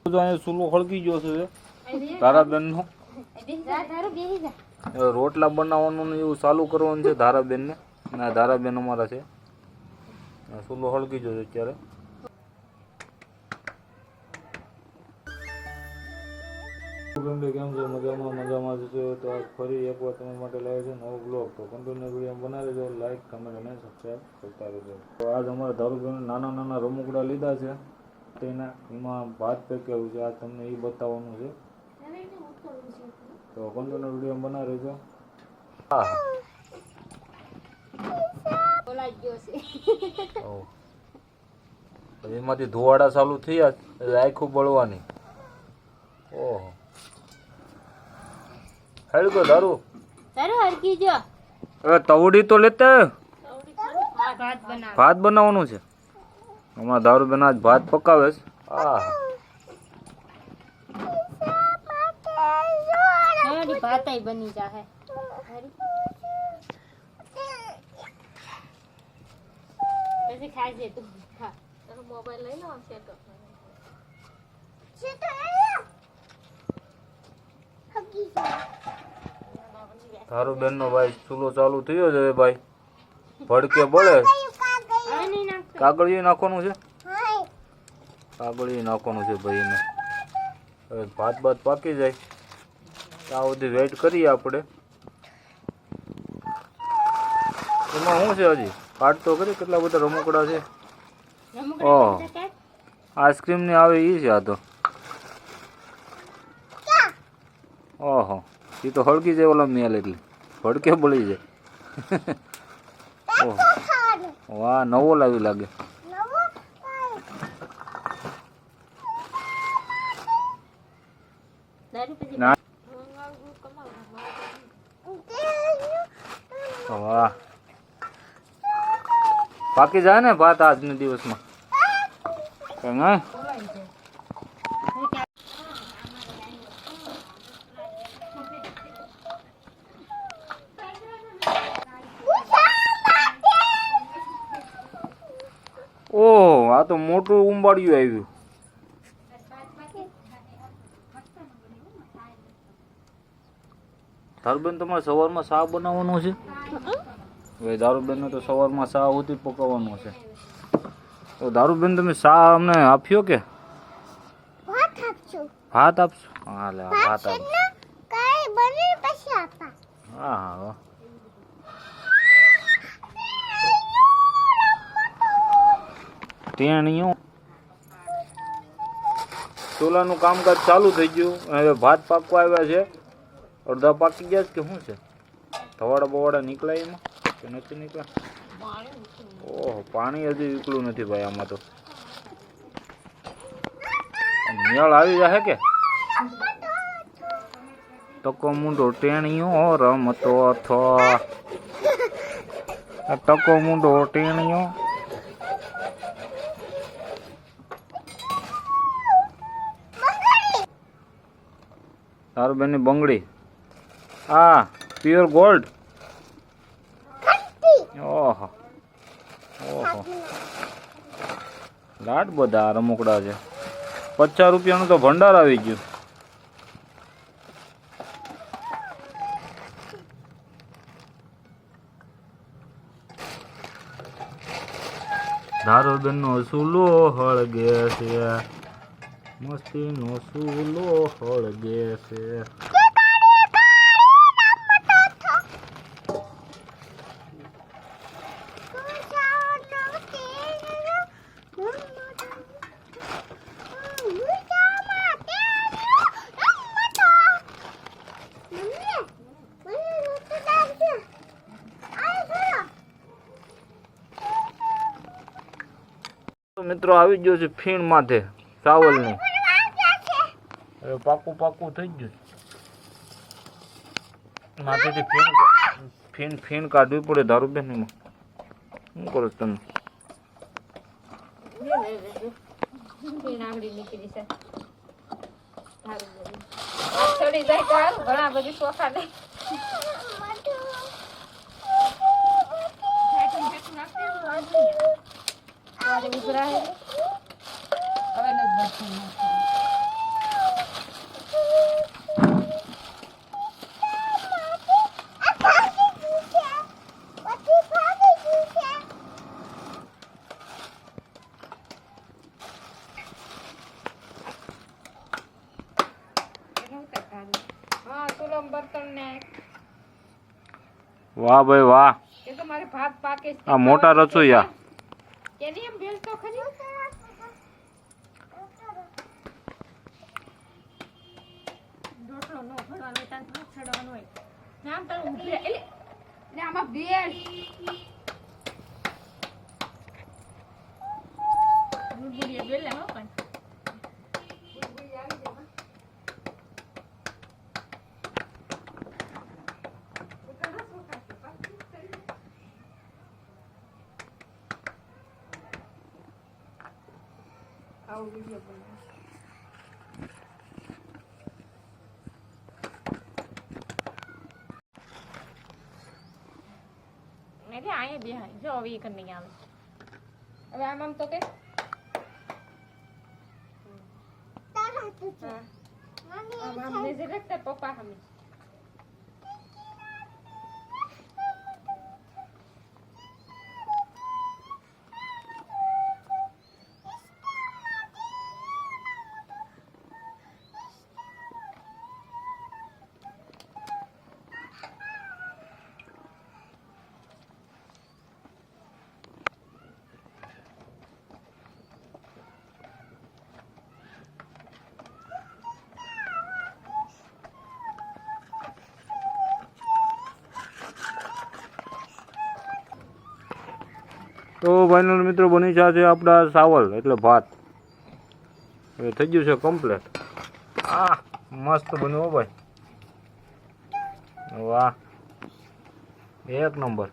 તો અહીંયા ચૂલો ખળકી ગયો છે ધારાબેન નો. રોટલા બનાવવાનું ને એવું ચાલુ કરવાનું છે ધારાબેન ને. અને ધારાબેન અમારા છે. ચૂલો હળગી ગયો છે અત્યારે. કેમ છો? મજામાં છે. તો આજ ફરી એકવાર તમારા માટે લાવ્યો છે નવો બ્લોગ. તો કન્ટિન્યુ વિડીયો બનાવી દેજો, લાઈક કમેન્ટ અને સબસ્ક્રાઈબ કરતા રહેજો. તો આજ અમારા ધારુબેન નાના નાના રમકડા લીધા છે તેના એમાં ભાત પેકેલું છે. આ તમને એ બતાવવાનું છે. તો કન્ટિન્યુ વિડીયો બનાવી દેજો. હા એમાંથી ધોવાડા ચાલુ થયા એટલે આખું બળવાની. ઓહો હેડકો દારૂ હરકી જો. હવે તવડી તો લેતા ભાત બનાવવાનું છે. અમારા દારૂબેન આજ ભાત પકાવે છે. ભાત બની જાય. પછી ખાજે તું. તારો મોબાઈલ લઈ લો સેટ અપ. ધારુબેન નો ભાઈ ચૂલો ચાલુ થયો છે ભાઈ. ભડકે બળે. કાગળિયું નાખવાનું છે. કાગળિયું નાખવાનું છે ભાઈ એને. હવે ભાત ભાત પાકી જાય ત્યાં સુધી વેઇટ કરીએ આપણે. એમાં શું છે હજી કાઢ તો કરી કેટલા બધા રમકડા છે. ઓહ આઈસ્ક્રીમ ની આવે એ છે આ તો. ઓહો એ તો હળગી જાય ઓલા મેલ એટલે ભડકે બળી જાય. ઓહો વાહ નવો લાવી લાગે. વાહ પાકી જાય ને ભાત આજના દિવસમાં. ઓહ આ તો મોટું ઉંબાડિયું આવ્યું. ધારુબેન તમારે સવારમાં શા બનાવવાનું છે? ભાઈ ધારુબેન ને તો સવારમાં શા સુધી પકાવવાનું છે. તો ધારુબેન તમે શા અમને આપ્યો કે ભાત આપશો? હા લે ભાત આપશો. હા હા ટેણીઓ. ચૂલાનું કામકાજ ચાલુ થઈ ગયું. હવે ભાત પાકવા આવ્યા છે. અડધા પાકી ગયા છે કે શું છે? ધવાડા બવાડા નીકળ્યા એમાં કે નથી નીકળ્યા? ઓહો પાણી હજી નીકળ્યું નથી ભાઈ આમાં તો. મેળ આવી જાય કે ટકો મૂંડો ટેણીઓ રમતો થો. ટકો મૂંડો ટેણીઓ. ધારુબેન ની બંગડી. હા પ્યોર ગોલ્ડ. ઓહો ઓહો લાટ બધા રમકડા છે. 50 રૂપિયાનું તો ભંડાર આવી ગયું. ધારુબેન નો ચૂલો હળગે છે. મસ્તી નો ચૂલો હળગે છે. મિત્રો આવી ગયો છે ફીણ માથે ચાવલ ની. હવે પાકું પાકું થઈ ગયું. માથેથી ફીણ કાઢવી પડે ધારુબેન. એમાં શું કરો તમે? ઘણા બધી ચોખા દે. ઉભરા વાહ ભાઈ વાહ, કે તો મારે ભાત પાકે છે. આ મોટા રસોઈયા. કેની એમ બેલ તો ખરી. રોટલો નો ભરવાનો હોય તાન ભાત ચડવાનો હોય. નામ તારું ઉભી એટલે આમાં બેલ. ગુડગુડિયા બેલ હો પણ. ગુડગુડિયા આવી જાય. આવો વિડિયો બનાવ. મેં કે આયા બે હાય જો હવે એક નહીં આવે. હવે આમ તો કે આમ નજર રાખતા પપ્પા હમે. તો ફાઇનલ મિત્રો બની ગયા છે આપણા ચાવલ એટલે ભાત. હવે થઈ ગયું છે કમ્પ્લીટ. આ મસ્ત બન્યું હો ભાઈ, વાહ એક નંબર.